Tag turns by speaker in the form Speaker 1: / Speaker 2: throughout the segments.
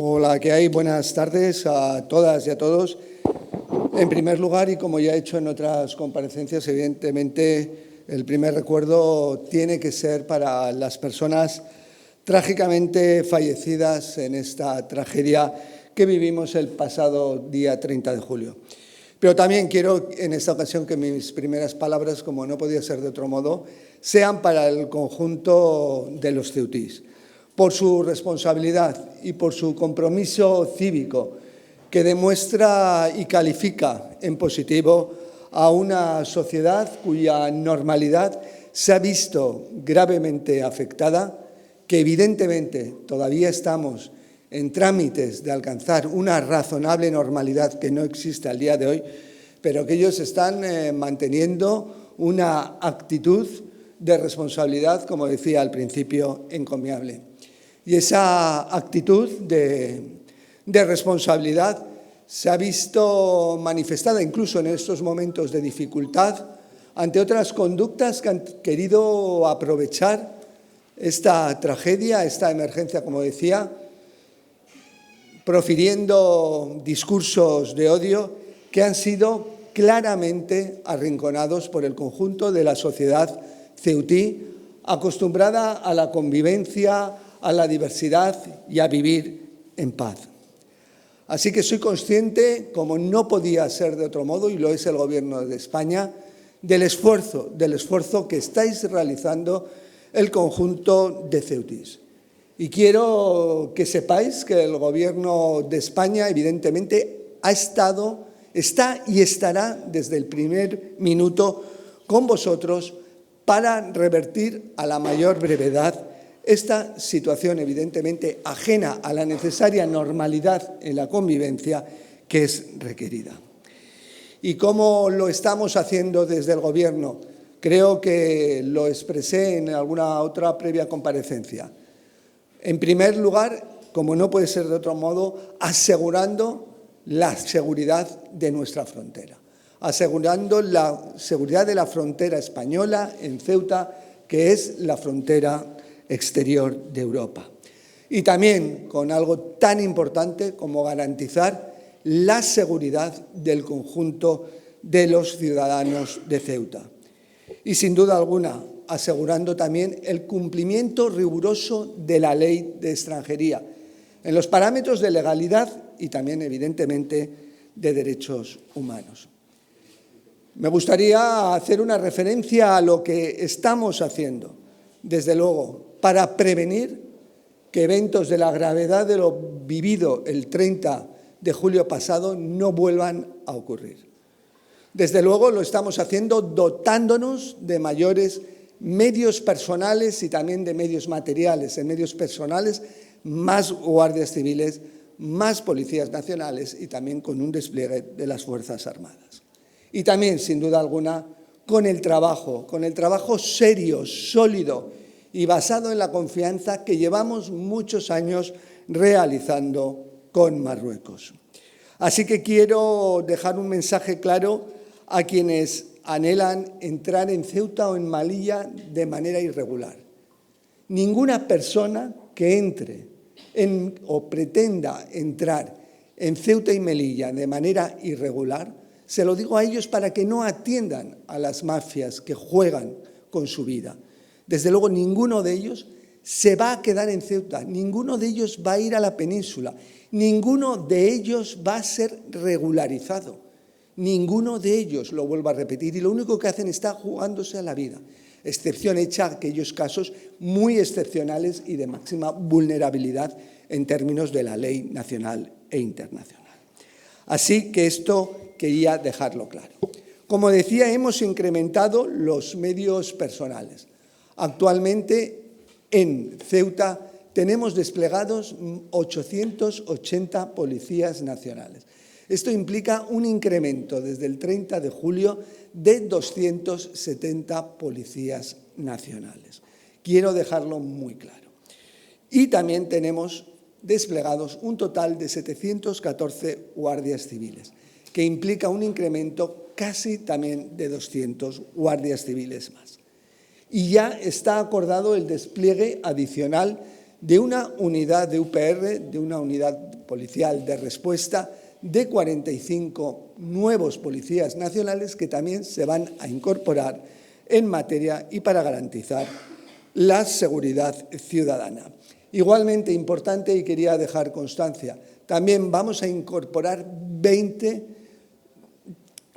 Speaker 1: Hola, ¿qué hay? Buenas tardes a todas y a todos. En primer lugar, y como ya he hecho en otras comparecencias, evidentemente el primer recuerdo tiene que ser para las personas trágicamente fallecidas en esta tragedia que vivimos el pasado día 30 de julio. Pero también quiero en esta ocasión que mis primeras palabras, como no podía ser de otro modo, sean para el conjunto de los ceutís, por su responsabilidad y por su compromiso cívico que demuestra y califica en positivo a una sociedad cuya normalidad se ha visto gravemente afectada, que evidentemente todavía estamos en trámites de alcanzar una razonable normalidad que no existe al día de hoy, pero que ellos están manteniendo una actitud de responsabilidad, como decía al principio, encomiable. Y esa actitud de responsabilidad se ha visto manifestada incluso en estos momentos de dificultad ante otras conductas que han querido aprovechar esta tragedia, esta emergencia, como decía, profiriendo discursos de odio que han sido claramente arrinconados por el conjunto de la sociedad ceutí, acostumbrada a la convivencia, a la diversidad y a vivir en paz. Así que soy consciente, como no podía ser de otro modo, y lo es el Gobierno de España, del esfuerzo que estáis realizando el conjunto de ceutís. Y quiero que sepáis que el Gobierno de España, evidentemente, está y estará desde el primer minuto con vosotros para revertir a la mayor brevedad esta situación, evidentemente, ajena a la necesaria normalidad en la convivencia que es requerida. ¿Y cómo lo estamos haciendo desde el Gobierno? Creo que lo expresé en alguna otra previa comparecencia. En primer lugar, como no puede ser de otro modo, asegurando la seguridad de nuestra frontera, asegurando la seguridad de la frontera española en Ceuta, que es la frontera exterior de Europa. Y también con algo tan importante como garantizar la seguridad del conjunto de los ciudadanos de Ceuta. Y sin duda alguna, asegurando también el cumplimiento riguroso de la ley de extranjería, en los parámetros de legalidad y también, evidentemente, de derechos humanos. Me gustaría hacer una referencia a lo que estamos haciendo, desde luego, para prevenir que eventos de la gravedad de lo vivido el 30 de julio pasado no vuelvan a ocurrir. Desde luego lo estamos haciendo dotándonos de mayores medios personales y también de medios materiales. En medios personales, más guardias civiles, más policías nacionales y también con un despliegue de las Fuerzas Armadas. Y también, sin duda alguna, con el trabajo serio, sólido y basado en la confianza que llevamos muchos años realizando con Marruecos. Así que quiero dejar un mensaje claro a quienes anhelan entrar en Ceuta o en Melilla de manera irregular. Ninguna persona que entre o pretenda entrar en Ceuta y Melilla de manera irregular, se lo digo a ellos para que no atiendan a las mafias que juegan con su vida. Desde luego, ninguno de ellos se va a quedar en Ceuta, ninguno de ellos va a ir a la península, ninguno de ellos va a ser regularizado, ninguno de ellos, lo vuelvo a repetir, y lo único que hacen está jugándose a la vida, excepción hecha a aquellos casos muy excepcionales y de máxima vulnerabilidad en términos de la ley nacional e internacional. Así que esto quería dejarlo claro. Como decía, hemos incrementado los medios personales. Actualmente, en Ceuta, tenemos desplegados 880 policías nacionales. Esto implica un incremento desde el 30 de julio de 270 policías nacionales. Quiero dejarlo muy claro. Y también tenemos desplegados un total de 714 guardias civiles, que implica un incremento casi también de 200 guardias civiles más. Y ya está acordado el despliegue adicional de una unidad de UPR, de una unidad policial de respuesta, de 45 nuevos policías nacionales que también se van a incorporar en materia y para garantizar la seguridad ciudadana. Igualmente importante, y quería dejar constancia, también vamos a incorporar 20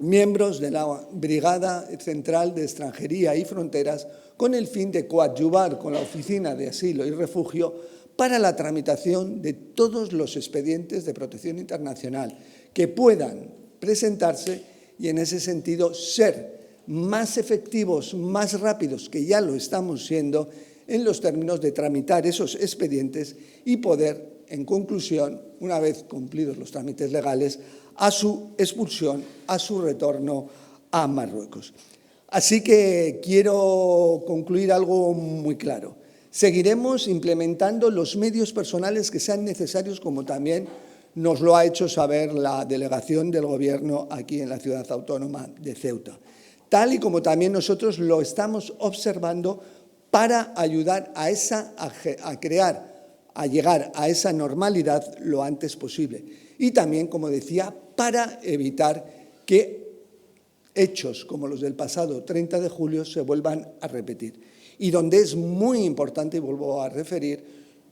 Speaker 1: miembros de la Brigada Central de Extranjería y Fronteras con el fin de coadyuvar con la Oficina de Asilo y Refugio para la tramitación de todos los expedientes de protección internacional que puedan presentarse y, en ese sentido, ser más efectivos, más rápidos, que ya lo estamos siendo, en los términos de tramitar esos expedientes y poder, en conclusión, una vez cumplidos los trámites legales, a su expulsión, a su retorno a Marruecos. Así que quiero concluir algo muy claro. Seguiremos implementando los medios personales que sean necesarios, como también nos lo ha hecho saber la delegación del Gobierno aquí en la ciudad autónoma de Ceuta, tal y como también nosotros lo estamos observando para ayudar a llegar a esa normalidad lo antes posible. Y también, como decía, para evitar que hechos como los del pasado 30 de julio se vuelvan a repetir. Y donde es muy importante, y vuelvo a referir,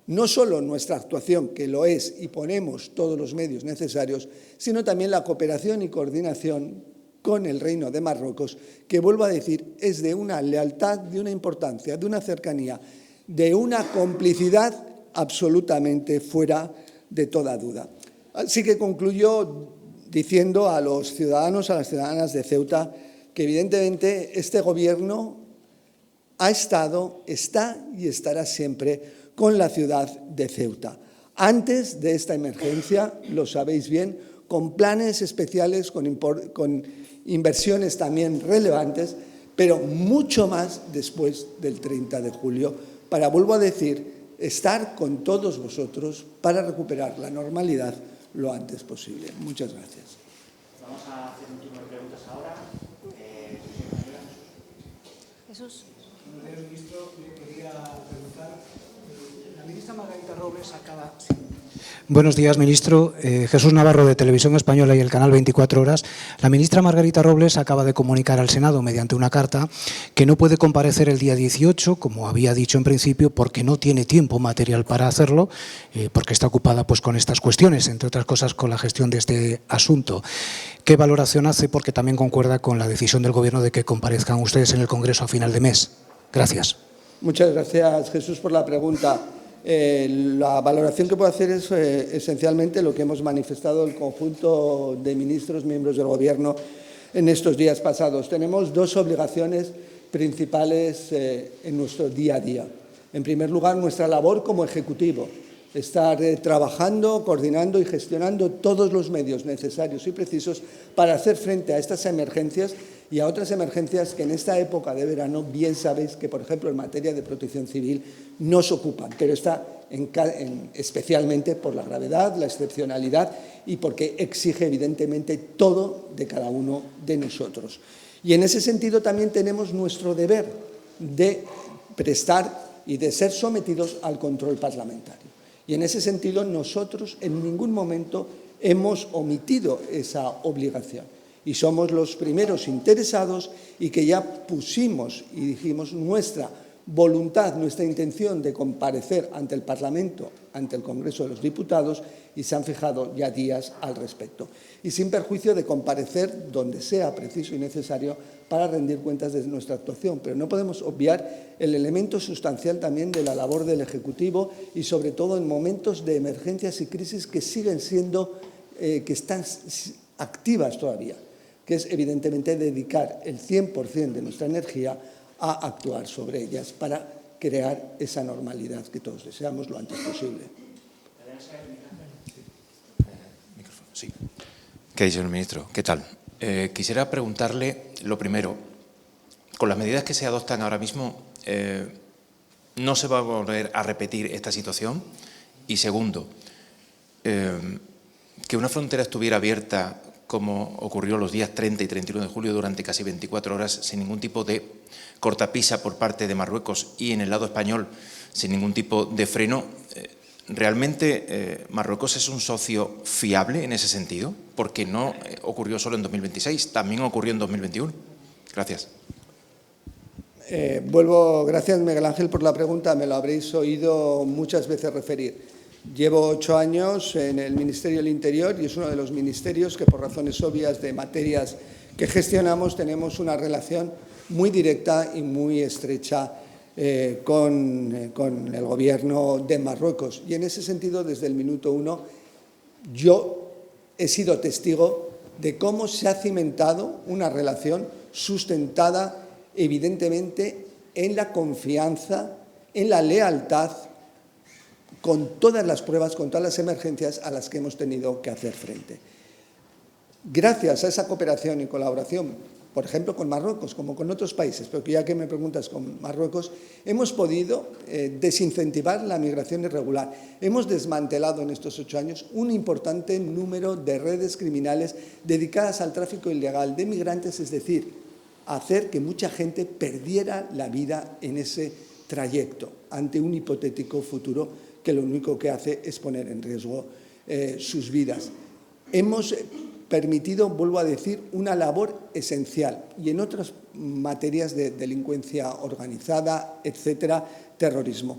Speaker 1: no solo nuestra actuación, que lo es y ponemos todos los medios necesarios, sino también la cooperación y coordinación con el Reino de Marruecos, que, vuelvo a decir, es de una lealtad, de una importancia, de una cercanía, de una complicidad absolutamente fuera de toda duda. Así que concluyo diciendo a los ciudadanos, a las ciudadanas de Ceuta, que evidentemente este Gobierno ha estado, está y estará siempre con la ciudad de Ceuta. Antes de esta emergencia, lo sabéis bien, con planes especiales, con inversiones también relevantes, pero mucho más después del 30 de julio, para, vuelvo a decir, estar con todos vosotros para recuperar la normalidad lo antes posible. Muchas gracias.
Speaker 2: Vamos a hacer un turno de preguntas ahora.
Speaker 3: Jesús.
Speaker 4: Señor ministro, le quería preguntar, la ministra Margarita Robles acaba... Buenos días, ministro. Jesús Navarro, de Televisión Española y el canal 24 Horas. La ministra Margarita Robles acaba de comunicar al Senado, mediante una carta, que no puede comparecer el día 18, como había dicho en principio, porque no tiene tiempo material para hacerlo, porque está ocupada pues, con estas cuestiones, entre otras cosas con la gestión de este asunto. ¿Qué valoración hace? Porque también concuerda con la decisión del Gobierno de que comparezcan ustedes en el Congreso a final de mes. Gracias.
Speaker 1: Muchas gracias, Jesús, por la pregunta. La valoración que puedo hacer es esencialmente lo que hemos manifestado el conjunto de ministros, miembros del Gobierno, en estos días pasados. Tenemos dos obligaciones principales en nuestro día a día. En primer lugar, nuestra labor como Ejecutivo, estar trabajando, coordinando y gestionando todos los medios necesarios y precisos para hacer frente a estas emergencias y a otras emergencias que en esta época de verano bien sabéis que, por ejemplo, en materia de protección civil nos ocupan, pero está especialmente por la gravedad, la excepcionalidad y porque exige evidentemente todo de cada uno de nosotros. Y en ese sentido también tenemos nuestro deber de prestar y de ser sometidos al control parlamentario. Y en ese sentido nosotros en ningún momento hemos omitido esa obligación. Y somos los primeros interesados y que ya pusimos y dijimos nuestra voluntad, nuestra intención de comparecer ante el Parlamento, ante el Congreso de los Diputados, y se han fijado ya días al respecto. Y sin perjuicio de comparecer donde sea preciso y necesario para rendir cuentas de nuestra actuación. Pero no podemos obviar el elemento sustancial también de la labor del Ejecutivo y sobre todo en momentos de emergencias y crisis que siguen siendo, que están activas todavía, que es evidentemente dedicar el 100% de nuestra energía a actuar sobre ellas para crear esa normalidad que todos deseamos lo antes posible.
Speaker 5: Sí. ¿Qué dice el ministro? ¿Qué tal? Quisiera preguntarle lo primero. Con las medidas que se adoptan ahora mismo, ¿no se va a volver a repetir esta situación? Y segundo, que una frontera estuviera abierta como ocurrió los días 30 y 31 de julio durante casi 24 horas sin ningún tipo de cortapisa por parte de Marruecos y en el lado español sin ningún tipo de freno. ¿Realmente Marruecos es un socio fiable en ese sentido? Porque no ocurrió solo en 2026, también ocurrió en 2021. Gracias.
Speaker 1: Gracias Miguel Ángel por la pregunta, me lo habréis oído muchas veces referir. Llevo 8 años en el Ministerio del Interior y es uno de los ministerios que por razones obvias de materias que gestionamos tenemos una relación muy directa y muy estrecha con el Gobierno de Marruecos. Y en ese sentido, desde el minuto 1, yo he sido testigo de cómo se ha cimentado una relación sustentada evidentemente en la confianza, en la lealtad, con todas las pruebas, con todas las emergencias a las que hemos tenido que hacer frente. Gracias a esa cooperación y colaboración, por ejemplo, con Marruecos, como con otros países, pero ya que me preguntas con Marruecos, hemos podido desincentivar la migración irregular. Hemos desmantelado en estos 8 años un importante número de redes criminales dedicadas al tráfico ilegal de migrantes, es decir, hacer que mucha gente perdiera la vida en ese trayecto ante un hipotético futuro que lo único que hace es poner en riesgo sus vidas. Hemos permitido, vuelvo a decir, una labor esencial y en otras materias de delincuencia organizada, etcétera, terrorismo.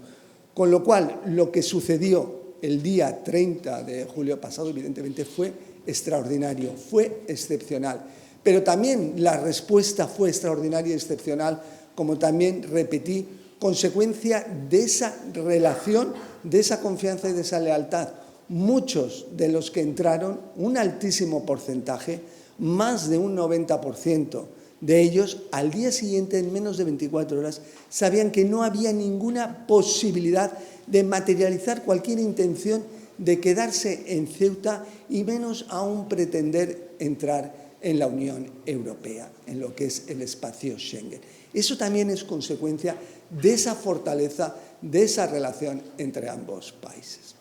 Speaker 1: Con lo cual, lo que sucedió el día 30 de julio pasado, evidentemente, fue extraordinario, fue excepcional. Pero también la respuesta fue extraordinaria y excepcional, como también repetí, consecuencia de esa relación, de esa confianza y de esa lealtad. Muchos de los que entraron, un altísimo porcentaje, más de un 90% de ellos, al día siguiente, en menos de 24 horas, sabían que no había ninguna posibilidad de materializar cualquier intención de quedarse en Ceuta y menos aún pretender entrar en la Unión Europea, en lo que es el espacio Schengen. Eso también es consecuencia de esa fortaleza, de esa relación entre ambos países.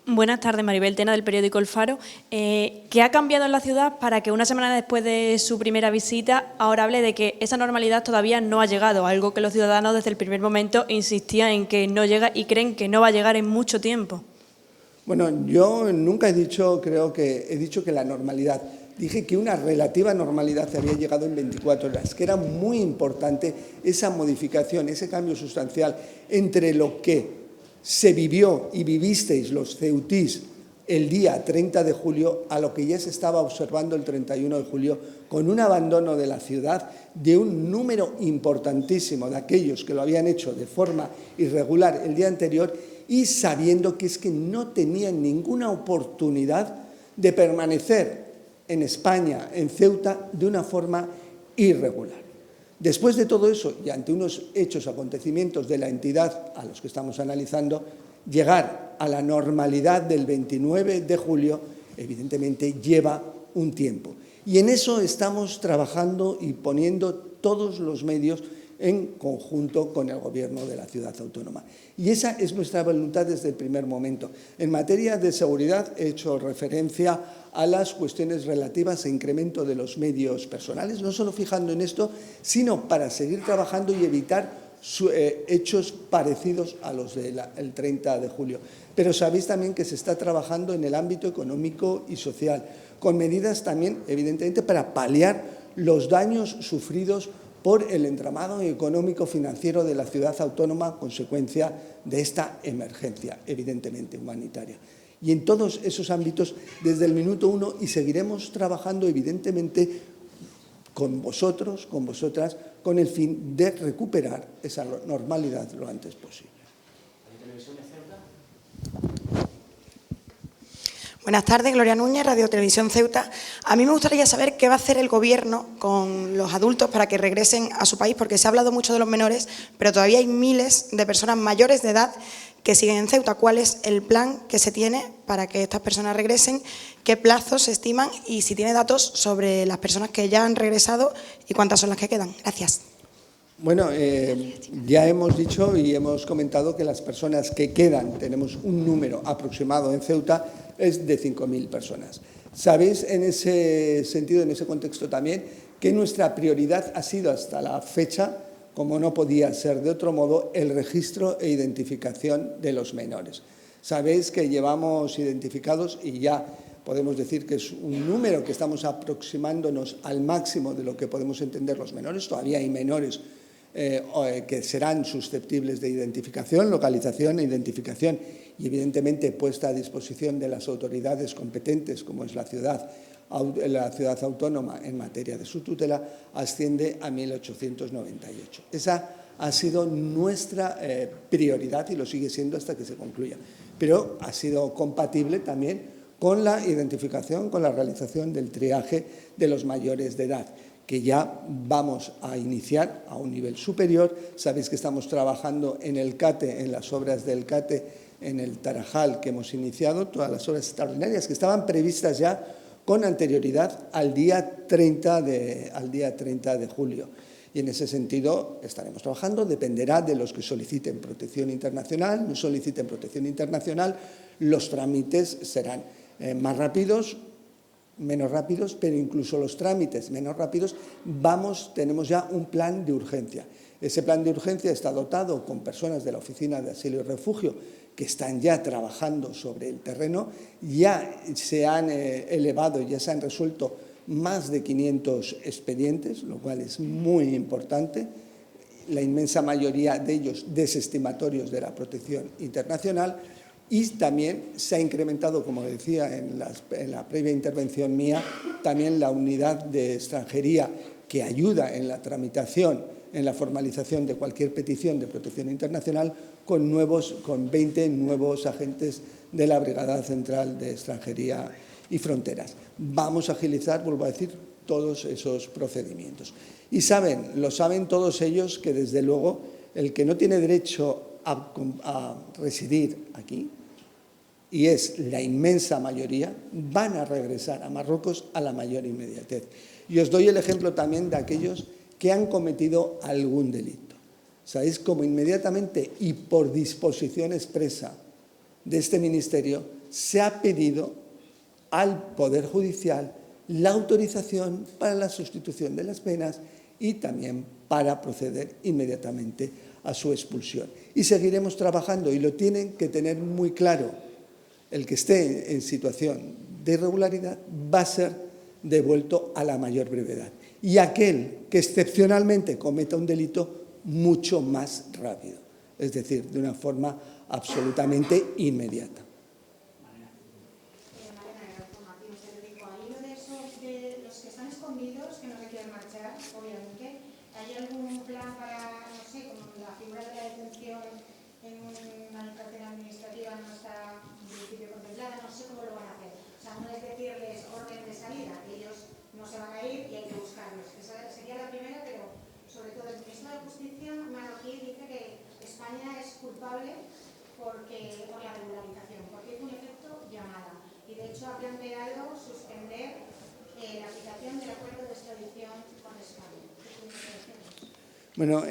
Speaker 3: Buenas tardes, Maribel Tena, del periódico El Faro. ¿Qué ha cambiado en la ciudad para que una semana después de su primera visita ahora hable de que esa normalidad todavía no ha llegado? Algo que los ciudadanos desde el primer momento insistían en que no llega y creen que no va a llegar en mucho tiempo.
Speaker 1: Bueno, yo nunca he dicho, he dicho que la normalidad. Dije que una relativa normalidad había llegado en 24 horas, que era muy importante esa modificación, ese cambio sustancial entre lo que se vivió y vivisteis los ceutís el día 30 de julio a lo que ya se estaba observando el 31 de julio, con un abandono de la ciudad de un número importantísimo de aquellos que lo habían hecho de forma irregular el día anterior y sabiendo que es que no tenían ninguna oportunidad de permanecer en España, en Ceuta, de una forma irregular. Después de todo eso, y ante unos hechos, acontecimientos de la entidad a los que estamos analizando, llegar a la normalidad del 29 de julio, evidentemente, lleva un tiempo. Y en eso estamos trabajando y poniendo todos los medios en conjunto con el Gobierno de la Ciudad Autónoma. Y esa es nuestra voluntad desde el primer momento. En materia de seguridad he hecho referencia a las cuestiones relativas a incremento de los medios personales, no solo fijando en esto, sino para seguir trabajando y evitar hechos parecidos a los del 30 de julio. Pero sabéis también que se está trabajando en el ámbito económico y social, con medidas también, evidentemente, para paliar los daños sufridos por el entramado económico-financiero de la ciudad autónoma a consecuencia de esta emergencia, evidentemente, humanitaria. Y en todos esos ámbitos, desde el minuto 1, y seguiremos trabajando, evidentemente, con vosotros, con vosotras, con el fin de recuperar esa normalidad lo antes posible.
Speaker 6: Buenas tardes, Gloria Núñez, Radio Televisión Ceuta. A mí me gustaría saber qué va a hacer el Gobierno con los adultos para que regresen a su país, porque se ha hablado mucho de los menores, pero todavía hay miles de personas mayores de edad que siguen en Ceuta. ¿Cuál es el plan que se tiene para que estas personas regresen? ¿Qué plazos se estiman? Y si tiene datos sobre las personas que ya han regresado y cuántas son las que quedan. Gracias.
Speaker 1: Bueno, ya hemos dicho y hemos comentado que las personas que quedan, tenemos un número aproximado en Ceuta, es de 5.000 personas. Sabéis en ese sentido, en ese contexto también, que nuestra prioridad ha sido hasta la fecha, como no podía ser de otro modo, el registro e identificación de los menores. Sabéis que llevamos identificados y ya podemos decir que es un número que estamos aproximándonos al máximo de lo que podemos entender los menores. Todavía hay menores que serán susceptibles de identificación, localización e identificación y evidentemente puesta a disposición de las autoridades competentes como es la ciudad autónoma en materia de su tutela, asciende a 1.898. Esa ha sido nuestra prioridad y lo sigue siendo hasta que se concluya, pero ha sido compatible también con la identificación, con la realización del triaje de los mayores de edad, que ya vamos a iniciar a un nivel superior. Sabéis que estamos trabajando en el CATE, en las obras del CATE, en el Tarajal que hemos iniciado, todas las obras extraordinarias que estaban previstas ya con anterioridad al día 30 de julio. Y en ese sentido estaremos trabajando, dependerá de los que soliciten protección internacional, no soliciten protección internacional, los trámites serán más rápidos, menos rápidos, pero incluso los trámites menos rápidos, tenemos ya un plan de urgencia. Ese plan de urgencia está dotado con personas de la Oficina de Asilo y Refugio que están ya trabajando sobre el terreno, ya se han elevado, ya se han resuelto más de 500 expedientes, lo cual es muy importante, la inmensa mayoría de ellos desestimatorios de la protección internacional. Y también se ha incrementado, como decía en la previa intervención mía, también la unidad de extranjería que ayuda en la tramitación, en la formalización de cualquier petición de protección internacional con 20 nuevos agentes de la Brigada Central de Extranjería y Fronteras. Vamos a agilizar, vuelvo a decir, todos esos procedimientos. Y lo saben todos ellos que, desde luego, el que no tiene derecho a residir aquí, y es la inmensa mayoría, van a regresar a Marruecos a la mayor inmediatez. Y os doy el ejemplo también de aquellos que han cometido algún delito. Sabéis cómo inmediatamente y por disposición expresa de este Ministerio se ha pedido al Poder Judicial la autorización para la sustitución de las penas y también para proceder inmediatamente a su expulsión. Y seguiremos trabajando, y lo tienen que tener muy claro. El que esté en situación de irregularidad va a ser devuelto a la mayor brevedad. Y aquel que excepcionalmente cometa un delito, mucho más rápido. Es decir, de una forma absolutamente inmediata.
Speaker 7: De los que están escondidos, que no se quieren marchar, obviamente, ¿hay algún plan para, no sé, como la figura de la detención en una cartera administrativa no está en principio contemplada? No sé cómo lo van a hacer. O sea, no es decirles orden de salida, que ellos no se van a ir y hay que buscarlos. Esa sería la primera, pero sobre todo el ministro de Justicia marroquí dice que España es culpable por la regularización, porque es un efecto llamada. Y de hecho ha planteado suspender la aplicación del acuerdo de extradición con España.
Speaker 1: Bueno,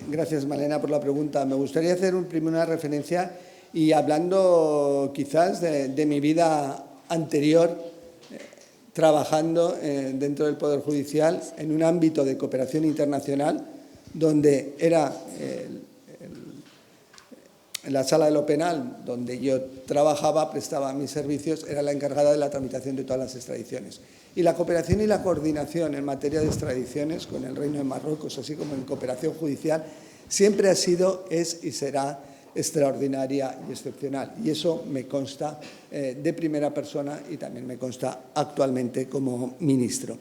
Speaker 1: gracias Malena por la pregunta. Me gustaría hacer primero una referencia y hablando quizás de mi vida anterior, trabajando dentro del Poder Judicial en un ámbito de cooperación internacional donde era en la sala de lo penal donde yo trabajaba, prestaba mis servicios, era la encargada de la tramitación de todas las extradiciones. Y la cooperación y la coordinación en materia de extradiciones con el Reino de Marruecos, así como en cooperación judicial, siempre ha sido, es y será extraordinaria y excepcional. Y eso me consta de primera persona y también me consta actualmente como ministro.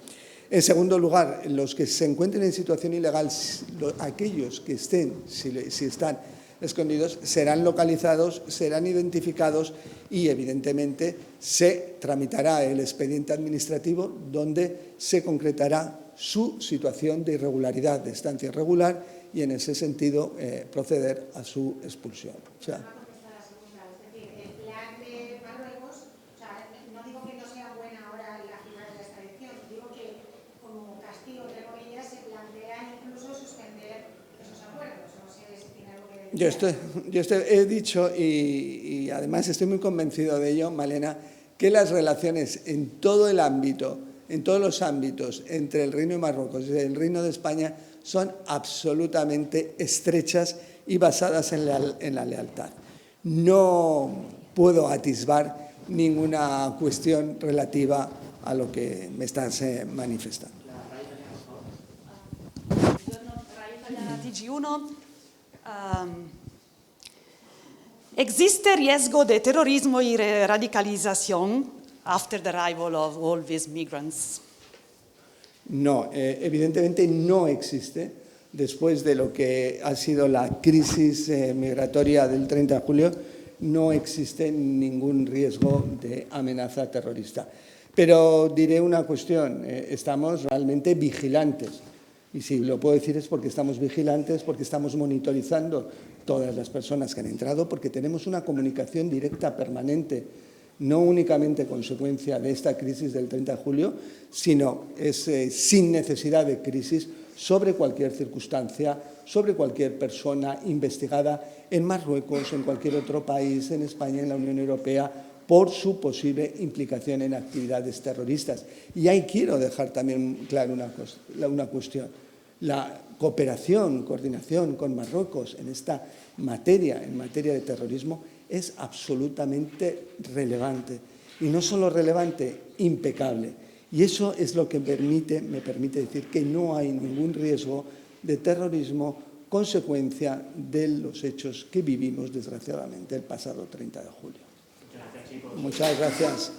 Speaker 1: En segundo lugar, los que se encuentren en situación ilegal, aquellos que estén, si están escondidos, serán localizados, serán identificados y, evidentemente, se tramitará el expediente administrativo donde se concretará su situación de irregularidad, de estancia irregular y, en ese sentido, proceder a su expulsión. O sea, He dicho, y además estoy muy convencido de ello, Malena, que las relaciones en todo el ámbito, en todos los ámbitos entre el Reino de Marruecos y el Reino de España son absolutamente estrechas y basadas en la lealtad. No puedo atisbar ninguna cuestión relativa a lo que me estás manifestando.
Speaker 8: ¿Existe riesgo de terrorismo y radicalización after the arrival of all these migrants?
Speaker 1: No, evidentemente no existe. Después de lo que ha sido la crisis migratoria del 30 de julio, no existe ningún riesgo de amenaza terrorista. Pero diré una cuestión, estamos realmente vigilantes. Y si lo puedo decir es porque estamos vigilantes, porque estamos monitorizando todas las personas que han entrado, porque tenemos una comunicación directa permanente, no únicamente consecuencia de esta crisis del 30 de julio, sino sin necesidad de crisis sobre cualquier circunstancia, sobre cualquier persona investigada en Marruecos, en cualquier otro país, en España, en la Unión Europea, por su posible implicación en actividades terroristas. Y ahí quiero dejar también claro una cuestión. La cooperación, coordinación con Marruecos en esta materia, en materia de terrorismo, es absolutamente relevante. Y no solo relevante, impecable. Y eso es lo que me permite decir que no hay ningún riesgo de terrorismo consecuencia de los hechos que vivimos, desgraciadamente, el pasado 30 de julio.
Speaker 2: Muchas gracias, chicos.
Speaker 1: Muchas gracias.